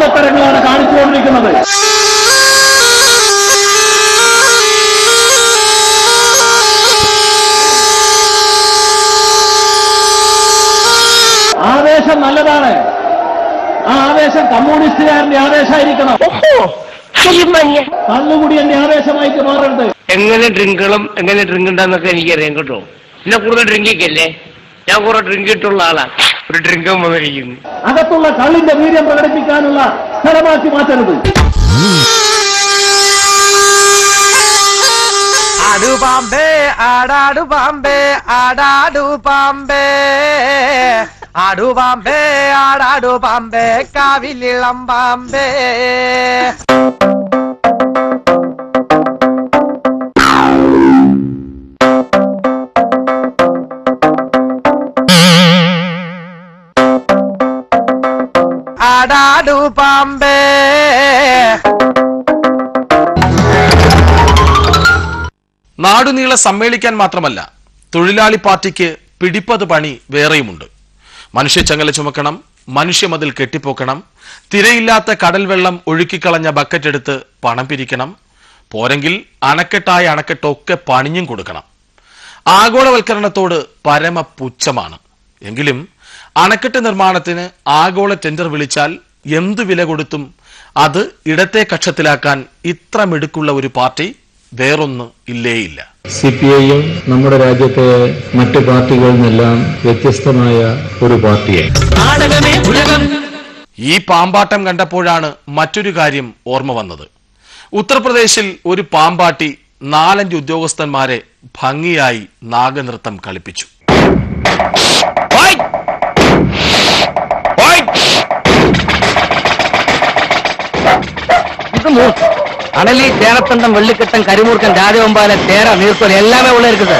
പോകത്തരങ്ങളാണ് കാണിച്ചുകൊണ്ടിരിക്കുന്നത്. ആവേശം നല്ലതാണ്. ആ ആവേശം കമ്മ്യൂണിസ്റ്റുകാരന്റെ ആവേശമായിരിക്കണം. കള്ളുകൂടി എന്റെ ആവേശമായിട്ട് മാറരുത്. എങ്ങനെ ഡ്രിങ്ക് ഉണ്ടെന്നൊക്കെ എനിക്കറിയാം കേട്ടോ. എന്നെ കൂടുതൽ ഡ്രിങ്കിക്കല്ലേ, ഞാൻ കുറെ ഡ്രിങ്ക് ഇട്ടുള്ള ആളാ. ഒരു ഡ്രിങ്കും വന്നിരിക്കുന്നു. അകത്തുള്ള കള്ളിന്റെ വീര്യം പ്രകടിപ്പിക്കാനുള്ള സ്ഥലമാക്കി മാറ്റരുത്. ആടു പാമ്പേ ആടാടു പാമ്പേ ആടാടു പാമ്പേ ആടു പാമ്പേ ആടാടു പാമ്പേ കാവിലിളം പാമ്പേ. ആടാടു പാമ്പേ. നാടുനീളെ സമ്മേളിക്കാൻ മാത്രമല്ല, തൊഴിലാളി പാർട്ടിക്ക് പിടിപ്പത് പണി വേറെയുമുണ്ട്. മനുഷ്യച്ചങ്ങല ചുമക്കണം, മനുഷ്യമതിൽ കെട്ടിപ്പോക്കണം, തിരയില്ലാത്ത കടൽ വെള്ളം ഒഴുക്കിക്കളഞ്ഞ ബക്കറ്റ് എടുത്ത് പണം പിരിക്കണം, പോരെങ്കിൽ അണക്കെട്ടായ അണക്കെട്ടൊക്കെ പണിഞ്ഞും കൊടുക്കണം. ആഗോളവൽക്കരണത്തോട് പരമ പുച്ഛമാണ്. എങ്കിലും അണക്കെട്ട് നിർമ്മാണത്തിന് ആഗോള ടെൻഡർ വിളിച്ചാൽ എന്തു വില കൊടുത്തും അത് ഇടത്തെ കക്ഷത്തിലാക്കാൻ ഇത്ര മിടുക്കുള്ള ഒരു പാർട്ടി വേറൊന്ന് ഇല്ലേയില്ല. CPIM നമ്മുടെ രാജ്യത്തെ മറ്റ് പാർട്ടികളിൽ നിന്നെല്ലാം വ്യത്യസ്തമായ ഒരു പാർട്ടിയാണ്. ഈ പാമ്പാട്ടം കണ്ടപ്പോഴാണ് മറ്റൊരു കാര്യം ഓർമ്മ വന്നത്. ഉത്തർപ്രദേശിൽ ഒരു പാമ്പാട്ടി 4-5 ഉദ്യോഗസ്ഥന്മാരെ ഭംഗിയായി നാഗനൃത്തം കളിപ്പിച്ചു. அனலி தேனத்தண்டம் வெள்ளிக்கட்டம் கரிமூர்க்கன் ராஜவம்பால தேர நீர்க்கோல் எல்லாமே உள்ள இருக்குது.